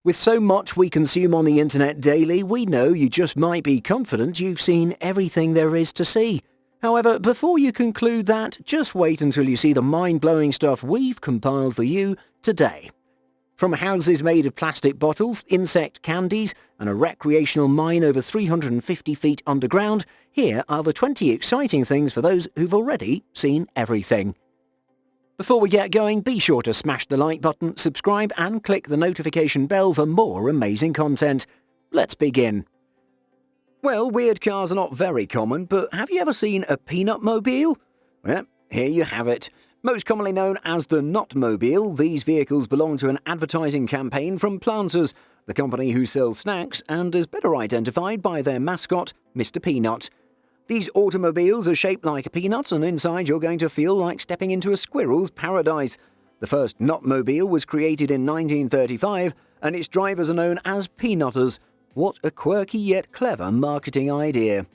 With so much we consume on the internet daily, we know you just might be confident you've seen everything there is to see. However, before you conclude that, just wait until you see the mind-blowing stuff we've compiled for you today. From houses made of plastic bottles, insect candies, and a recreational mine over 350 feet underground, here are the 20 exciting things for those who've already seen everything. Before we get going, be sure to smash the like button, subscribe, and click the notification bell for more amazing content. Let's begin. Well, weird cars are not very common, but have you ever seen a peanut mobile? Well, here you have it. Most commonly known as the Nutmobile, these vehicles belong to an advertising campaign from Planters, the company who sells snacks and is better identified by their mascot, Mr. Peanut. These automobiles are shaped like a peanut, and inside you're going to feel like stepping into a squirrel's paradise. The first Nutmobile was created in 1935, and its drivers are known as peanutters. What a quirky yet clever marketing idea.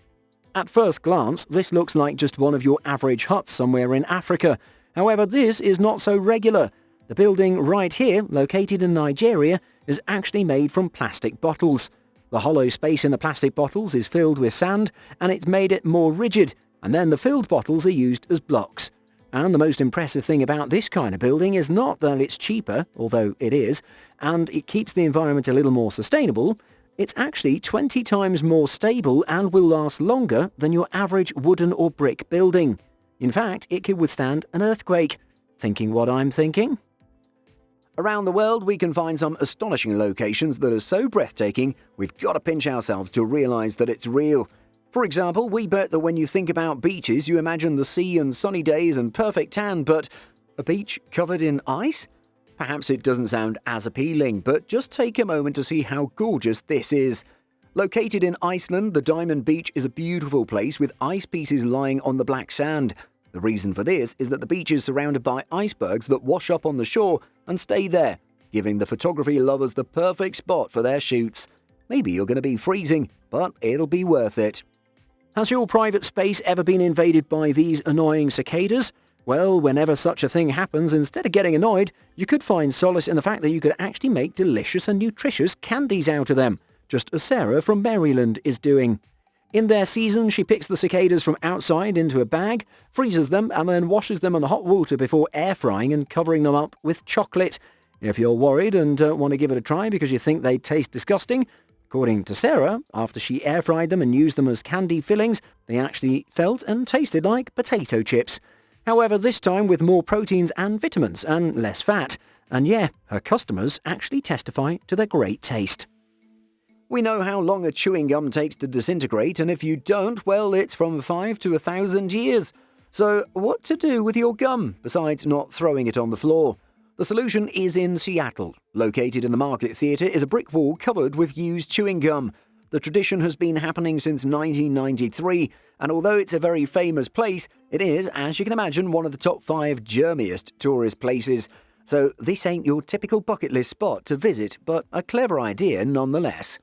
At first glance, this looks like just one of your average huts somewhere in Africa. However, this is not so regular. The building right here, located in Nigeria, is actually made from plastic bottles. The hollow space in the plastic bottles is filled with sand, and it's made it more rigid, and then the filled bottles are used as blocks. And the most impressive thing about this kind of building is not that it's cheaper, although it is, and it keeps the environment a little more sustainable. It's actually 20 times more stable and will last longer than your average wooden or brick building. In fact, it could withstand an earthquake. Thinking what I'm thinking? Around the world, we can find some astonishing locations that are so breathtaking, we've got to pinch ourselves to realize that it's real. For example, we bet that when you think about beaches, you imagine the sea and sunny days and perfect tan, but a beach covered in ice? Perhaps it doesn't sound as appealing, but just take a moment to see how gorgeous this is. Located in Iceland, the Diamond Beach is a beautiful place with ice pieces lying on the black sand. The reason for this is that the beach is surrounded by icebergs that wash up on the shore and stay there, giving the photography lovers the perfect spot for their shoots. Maybe you're going to be freezing, but it'll be worth it. Has your private space ever been invaded by these annoying cicadas? Well, whenever such a thing happens, instead of getting annoyed, you could find solace in the fact that you could actually make delicious and nutritious candies out of them, just as Sarah from Maryland is doing. In their season, she picks the cicadas from outside into a bag, freezes them, and then washes them in hot water before air frying and covering them up with chocolate. If you're worried and don't want to give it a try because you think they taste disgusting, according to Sarah, after she air fried them and used them as candy fillings, they actually felt and tasted like potato chips. However, this time with more proteins and vitamins and less fat. And yeah, her customers actually testify to their great taste. We know how long a chewing gum takes to disintegrate, and if you don't, well, it's from 5 to 1,000 years. So what to do with your gum, besides not throwing it on the floor? The solution is in Seattle. Located in the Market Theatre is a brick wall covered with used chewing gum. The tradition has been happening since 1993, and although it's a very famous place, it is, as you can imagine, one of the top 5 germiest tourist places. So this ain't your typical bucket list spot to visit, but a clever idea nonetheless.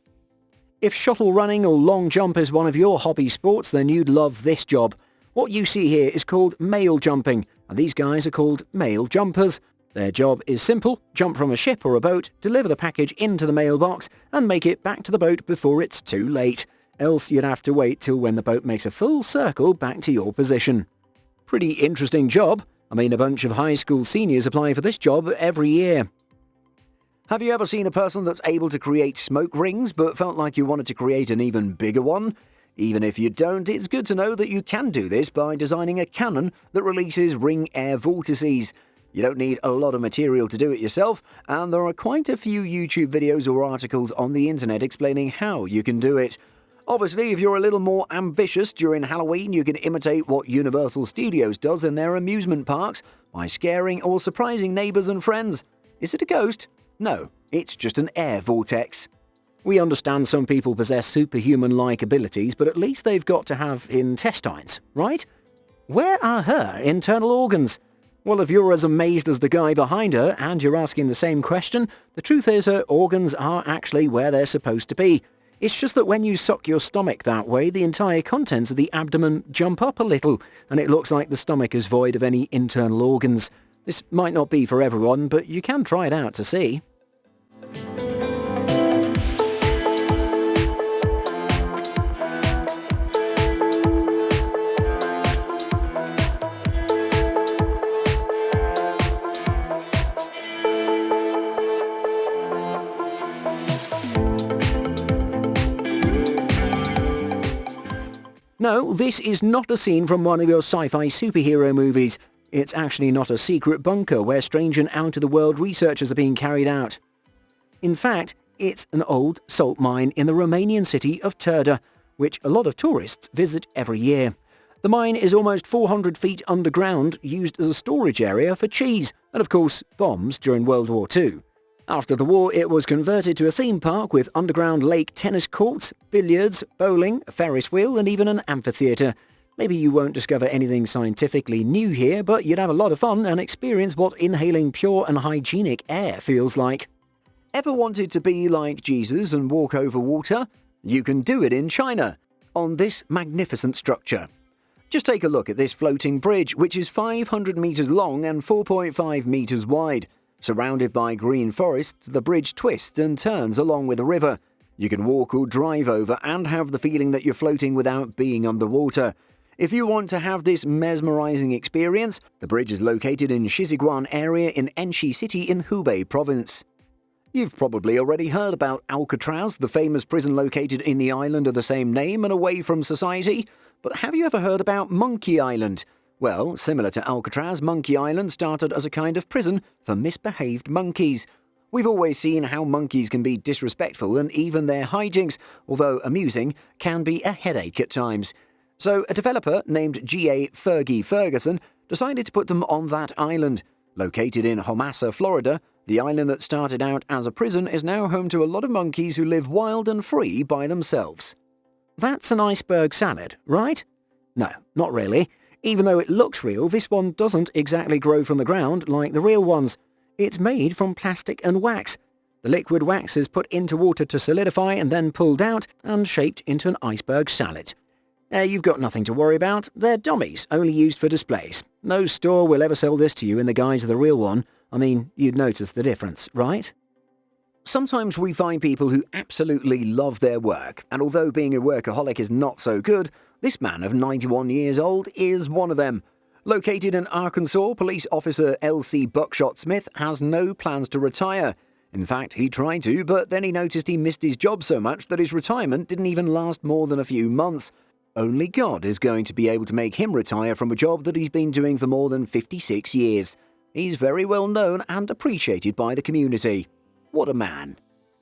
If shuttle running or long jump is one of your hobby sports, then you'd love this job. What you see here is called mail jumping, and these guys are called mail jumpers. Their job is simple: jump from a ship or a boat, deliver the package into the mailbox, and make it back to the boat before it's too late. Else you'd have to wait till when the boat makes a full circle back to your position. Pretty interesting job. I mean, a bunch of high school seniors apply for this job every year. Have you ever seen a person that's able to create smoke rings but felt like you wanted to create an even bigger one? Even if you don't, it's good to know that you can do this by designing a cannon that releases ring air vortices. You don't need a lot of material to do it yourself, and there are quite a few YouTube videos or articles on the internet explaining how you can do it. Obviously, if you're a little more ambitious during Halloween, you can imitate what Universal Studios does in their amusement parks by scaring or surprising neighbours and friends. Is it a ghost? No, it's just an air vortex. We understand some people possess superhuman-like abilities, but at least they've got to have intestines, right? Where are her internal organs? Well, if you're as amazed as the guy behind her and you're asking the same question, the truth is her organs are actually where they're supposed to be. It's just that when you suck your stomach that way, the entire contents of the abdomen jump up a little, and it looks like the stomach is void of any internal organs. This might not be for everyone, but you can try it out to see. No, this is not a scene from one of your sci-fi superhero movies. It's actually not a secret bunker where strange and out-of-the-world researches are being carried out. In fact, it's an old salt mine in the Romanian city of Turda, which a lot of tourists visit every year. The mine is almost 400 feet underground, used as a storage area for cheese and, of course, bombs during World War II. After the war, it was converted to a theme park with underground lake tennis courts, billiards, bowling, a Ferris wheel and even an amphitheatre. Maybe you won't discover anything scientifically new here, but you'd have a lot of fun and experience what inhaling pure and hygienic air feels like. Ever wanted to be like Jesus and walk over water? You can do it in China, on this magnificent structure. Just take a look at this floating bridge, which is 500 meters long and 4.5 meters wide. Surrounded by green forests, the bridge twists and turns along with the river. You can walk or drive over and have the feeling that you're floating without being underwater. If you want to have this mesmerizing experience, the bridge is located in Shiziguan area in Enshi City in Hubei province. You've probably already heard about Alcatraz, the famous prison located in the island of the same name and away from society. But have you ever heard about Monkey Island? Well, similar to Alcatraz, Monkey Island started as a kind of prison for misbehaved monkeys. We've always seen how monkeys can be disrespectful and even their hijinks, although amusing, can be a headache at times. So a developer named G.A. Fergie Ferguson decided to put them on that island. Located in Homasa, Florida, the island that started out as a prison is now home to a lot of monkeys who live wild and free by themselves. That's an iceberg salad, right? No, not really. Even though it looks real, this one doesn't exactly grow from the ground like the real ones. It's made from plastic and wax. The liquid wax is put into water to solidify and then pulled out and shaped into an iceberg salad. You've got nothing to worry about. They're dummies, only used for displays. No store will ever sell this to you in the guise of the real one. I mean, you'd notice the difference, right? Sometimes we find people who absolutely love their work, and although being a workaholic is not so good, this man of 91 years old is one of them. Located in Arkansas, police officer L.C. Buckshot Smith has no plans to retire. In fact, he tried to, but then he noticed he missed his job so much that his retirement didn't even last more than a few months. Only God is going to be able to make him retire from a job that he's been doing for more than 56 years. He's very well known and appreciated by the community. What a man.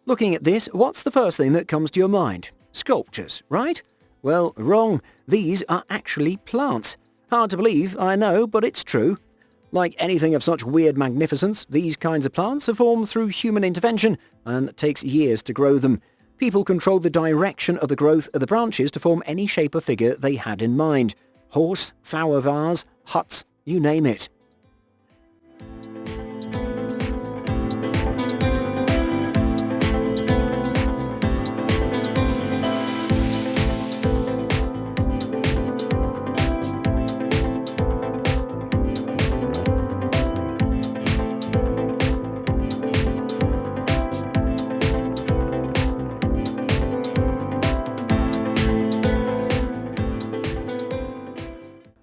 Looking at this, what's the first thing that comes to your mind? Sculptures, right? Well, wrong. These are actually plants. Hard to believe, I know, but it's true. Like anything of such weird magnificence, these kinds of plants are formed through human intervention, and it takes years to grow them. People controlled the direction of the growth of the branches to form any shape or figure they had in mind. Horse, flower vase, huts, you name it.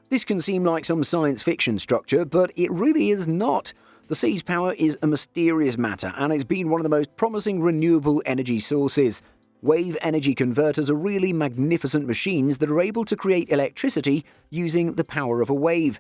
This can seem like some science fiction structure, but it really is not. The sea's power is a mysterious matter, and it's been one of the most promising renewable energy sources. Wave energy converters are really magnificent machines that are able to create electricity using the power of a wave.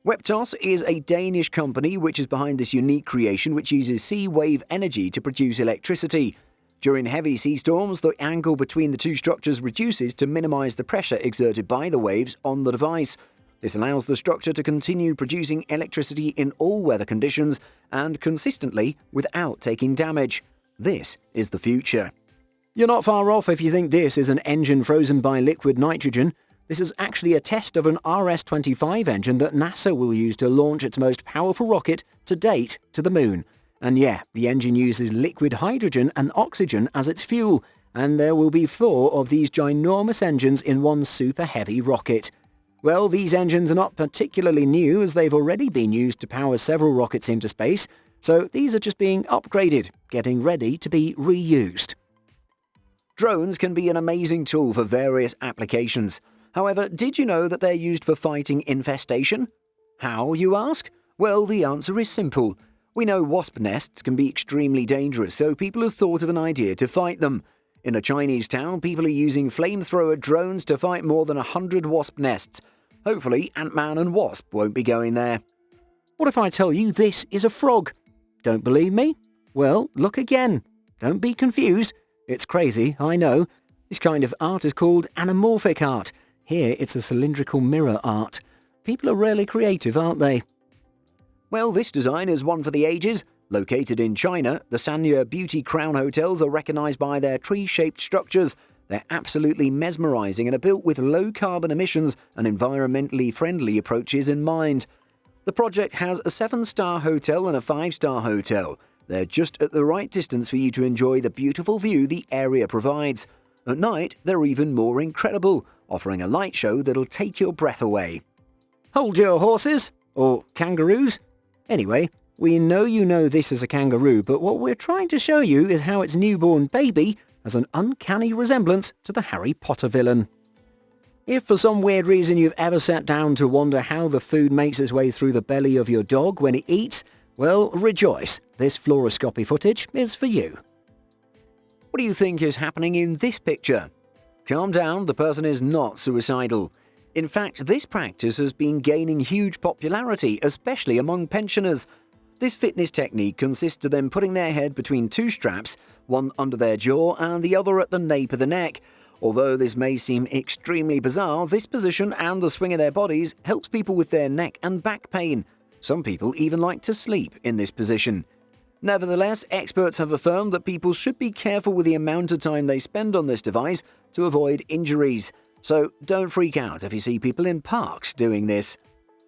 Weptos is a Danish company which is behind this unique creation which uses sea wave energy to produce electricity. During heavy sea storms, the angle between the two structures reduces to minimize the pressure exerted by the waves on the device. This allows the structure to continue producing electricity in all weather conditions and consistently without taking damage. This is the future. You're not far off if you think this is an engine frozen by liquid nitrogen. This is actually a test of an RS-25 engine that NASA will use to launch its most powerful rocket to date to the moon. And yeah, the engine uses liquid hydrogen and oxygen as its fuel, and there will be 4 of these ginormous engines in one super heavy rocket. Well, these engines are not particularly new as they've already been used to power several rockets into space, so these are just being upgraded, getting ready to be reused. Drones can be an amazing tool for various applications. However, did you know that they're used for fighting infestation? How, you ask? Well, the answer is simple. We know wasp nests can be extremely dangerous, so people have thought of an idea to fight them. In a Chinese town, people are using flamethrower drones to fight more than 100 wasp nests. Hopefully, Ant-Man and Wasp won't be going there. What if I tell you this is a frog? Don't believe me? Well, look again. Don't be confused. It's crazy, I know. This kind of art is called anamorphic art. Here it's a cylindrical mirror art. People are rarely creative, aren't they? Well, this design is one for the ages. Located in China, the Sanya Beauty Crown hotels are recognized by their tree-shaped structures. They're absolutely mesmerizing and are built with low carbon emissions and environmentally friendly approaches in mind. The project has a 7-star hotel and a 5-star hotel. They're just at the right distance for you to enjoy the beautiful view the area provides. At night, they're even more incredible, offering a light show that'll take your breath away. Hold your horses! Or kangaroos? Anyway, we know you know this is a kangaroo, but what we're trying to show you is how its newborn baby has an uncanny resemblance to the Harry Potter villain. If for some weird reason you've ever sat down to wonder how the food makes its way through the belly of your dog when it eats, well, rejoice. This fluoroscopy footage is for you. What do you think is happening in this picture? Calm down, the person is not suicidal. In fact, this practice has been gaining huge popularity, especially among pensioners. This fitness technique consists of them putting their head between 2 straps, one under their jaw and the other at the nape of the neck. Although this may seem extremely bizarre, this position and the swing of their bodies helps people with their neck and back pain. Some people even like to sleep in this position. Nevertheless, experts have affirmed that people should be careful with the amount of time they spend on this device to avoid injuries. So don't freak out if you see people in parks doing this.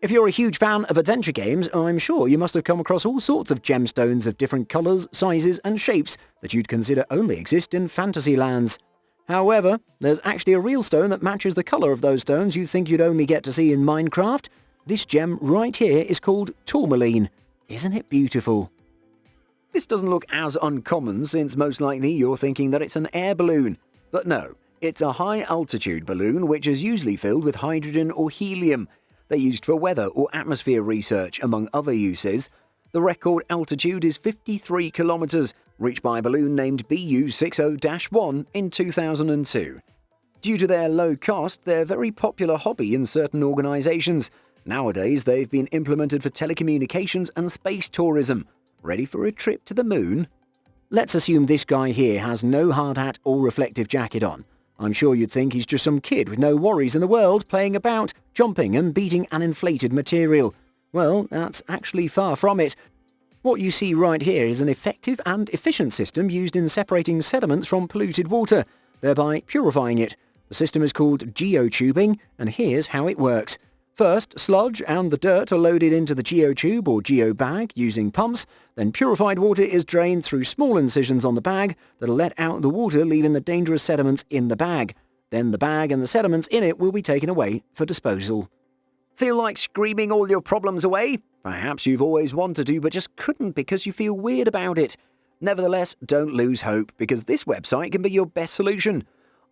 If you're a huge fan of adventure games, I'm sure you must have come across all sorts of gemstones of different colours, sizes and shapes that you'd consider only exist in fantasy lands. However, there's actually a real stone that matches the colour of those stones you think you'd only get to see in Minecraft. This gem right here is called tourmaline. Isn't it beautiful? This doesn't look as uncommon since most likely you're thinking that it's an air balloon. But no, it's a high-altitude balloon which is usually filled with hydrogen or helium. They're used for weather or atmosphere research, among other uses. The record altitude is 53 kilometres, reached by a balloon named BU-60-1 in 2002. Due to their low cost, they're a very popular hobby in certain organisations. Nowadays, they've been implemented for telecommunications and space tourism. Ready for a trip to the moon? Let's assume this guy here has no hard hat or reflective jacket on. I'm sure you'd think he's just some kid with no worries in the world, playing about, jumping and beating an inflated material. Well, that's actually far from it. What you see right here is an effective and efficient system used in separating sediments from polluted water, thereby purifying it. The system is called geotubing, and here's how it works. First, sludge and the dirt are loaded into the geotube or geobag using pumps, then purified water is drained through small incisions on the bag that'll let out the water, leaving the dangerous sediments in the bag. Then the bag and the sediments in it will be taken away for disposal. Feel like screaming all your problems away? Perhaps you've always wanted to but just couldn't because you feel weird about it. Nevertheless, don't lose hope because this website can be your best solution.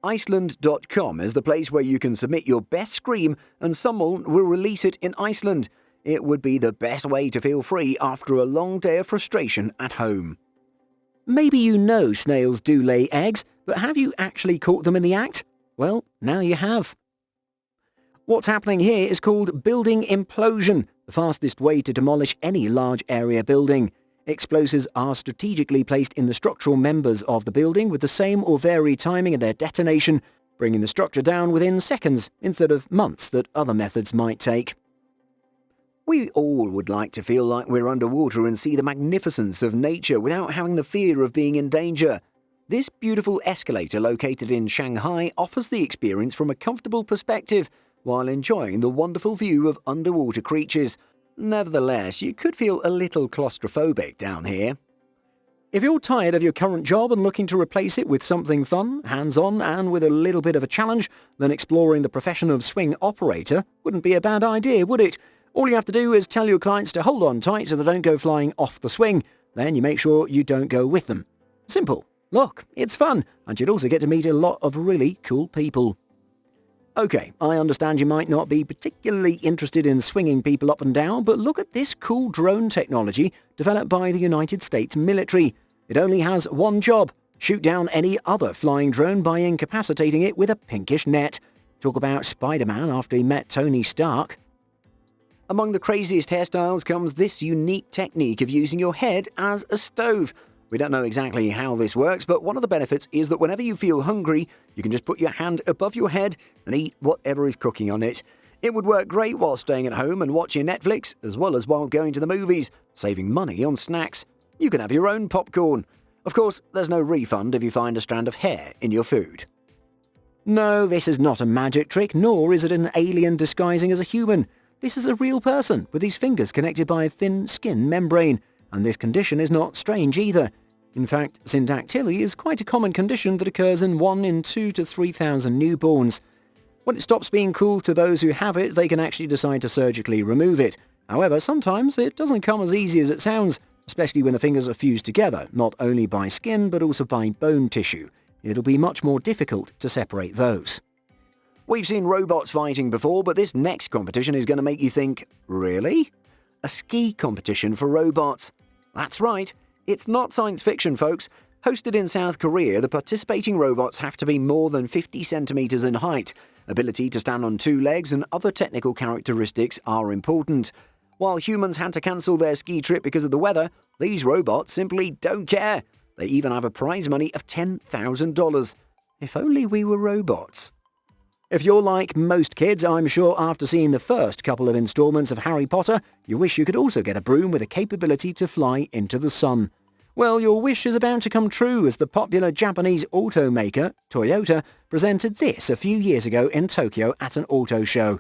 Iceland.com is the place where you can submit your best scream and someone will release it in Iceland. It would be the best way to feel free after a long day of frustration at home. Maybe you know snails do lay eggs, but have you actually caught them in the act? Well, now you have. What's happening here is called building implosion, the fastest way to demolish any large area building. Explosives are strategically placed in the structural members of the building with the same or varied timing of their detonation, bringing the structure down within seconds instead of months that other methods might take. We all would like to feel like we're underwater and see the magnificence of nature without having the fear of being in danger. This beautiful escalator located in Shanghai offers the experience from a comfortable perspective while enjoying the wonderful view of underwater creatures. Nevertheless, you could feel a little claustrophobic down here. If you're tired of your current job and looking to replace it with something fun, hands-on and with a little bit of a challenge, then exploring the profession of swing operator wouldn't be a bad idea, would it? All you have to do is tell your clients to hold on tight so they don't go flying off the swing. Then you make sure you don't go with them. Simple. Look, it's fun, and you'd also get to meet a lot of really cool people. Okay, I understand you might not be particularly interested in swinging people up and down, but look at this cool drone technology developed by the United States military. It only has one job: shoot down any other flying drone by incapacitating it with a pinkish net. Talk about Spider-Man after he met Tony Stark. Among the craziest hairstyles comes this unique technique of using your head as a stove. We don't know exactly how this works, but one of the benefits is that whenever you feel hungry, you can just put your hand above your head and eat whatever is cooking on it. It would work great while staying at home and watching Netflix, as well as while going to the movies, saving money on snacks. You can have your own popcorn. Of course, there's no refund if you find a strand of hair in your food. No, this is not a magic trick, nor is it an alien disguising as a human. This is a real person with his fingers connected by a thin skin membrane, and this condition is not strange either. In fact, syndactyly is quite a common condition that occurs in 1 in 2 to 3,000 newborns. When it stops being cool to those who have it, they can actually decide to surgically remove it. However, sometimes it doesn't come as easy as it sounds, especially when the fingers are fused together, not only by skin but also by bone tissue. It'll be much more difficult to separate those. We've seen robots fighting before, but this next competition is going to make you think, really? A ski competition for robots? That's right. It's not science fiction, folks. Hosted in South Korea, the participating robots have to be more than 50 centimeters in height. Ability to stand on 2 legs and other technical characteristics are important. While humans had to cancel their ski trip because of the weather, these robots simply don't care. They even have a prize money of $10,000. If only we were robots. If you're like most kids, I'm sure after seeing the first couple of installments of Harry Potter, you wish you could also get a broom with a capability to fly into the sun. Well, your wish is about to come true as the popular Japanese automaker, Toyota, presented this a few years ago in Tokyo at an auto show.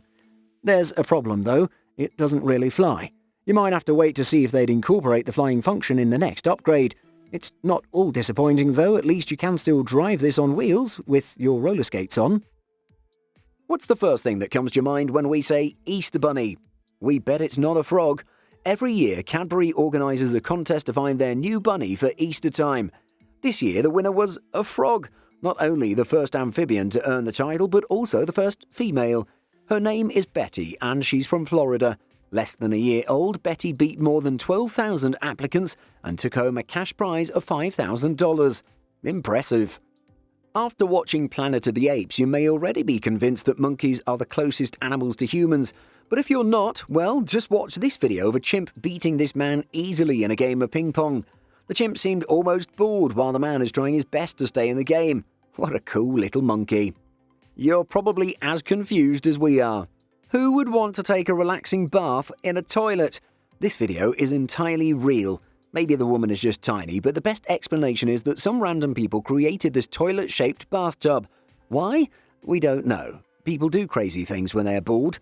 There's a problem though, it doesn't really fly. You might have to wait to see if they'd incorporate the flying function in the next upgrade. It's not all disappointing though, at least you can still drive this on wheels with your roller skates on. What's the first thing that comes to your mind when we say Easter Bunny? We bet it's not a frog. Every year, Cadbury organises a contest to find their new bunny for Easter time. This year, the winner was a frog. Not only the first amphibian to earn the title, but also the first female. Her name is Betty, and she's from Florida. Less than a year old, Betty beat more than 12,000 applicants and took home a cash prize of $5,000. Impressive. After watching Planet of the Apes, you may already be convinced that monkeys are the closest animals to humans. But if you're not, well, just watch this video of a chimp beating this man easily in a game of ping pong. The chimp seemed almost bored while the man is trying his best to stay in the game. What a cool little monkey. You're probably as confused as we are. Who would want to take a relaxing bath in a toilet? This video is entirely real. Maybe the woman is just tiny, but the best explanation is that some random people created this toilet-shaped bathtub. Why? We don't know. People do crazy things when they're bored.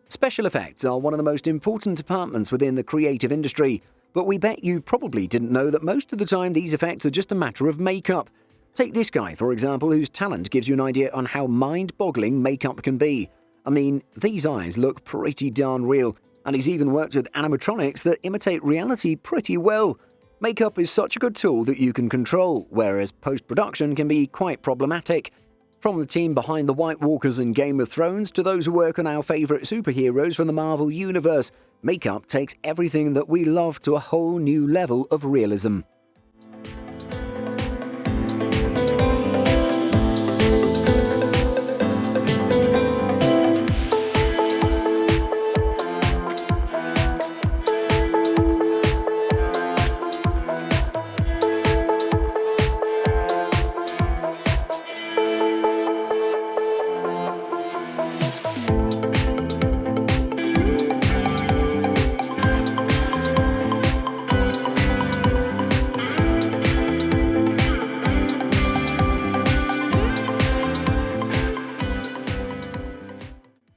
Special effects are one of the most important departments within the creative industry, but we bet you probably didn't know that most of the time these effects are just a matter of makeup. Take this guy, for example, whose talent gives you an idea on how mind-boggling makeup can be. I mean, these eyes look pretty darn real. And he's even worked with animatronics that imitate reality pretty well. Makeup is such a good tool that you can control, whereas post-production can be quite problematic. From the team behind the White Walkers in Game of Thrones to those who work on our favourite superheroes from the Marvel Universe, makeup takes everything that we love to a whole new level of realism.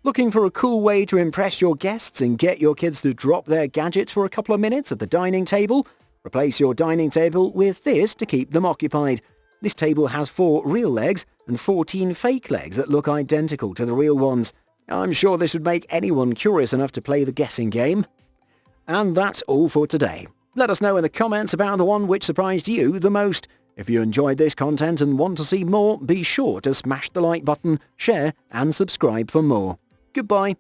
Looking for a cool way to impress your guests and get your kids to drop their gadgets for a couple of minutes at the dining table? Replace your dining table with this to keep them occupied. This table has 4 real legs and 14 fake legs that look identical to the real ones. I'm sure this would make anyone curious enough to play the guessing game. And that's all for today. Let us know in the comments about the one which surprised you the most. If you enjoyed this content and want to see more, be sure to smash the like button, share and subscribe for more. Goodbye.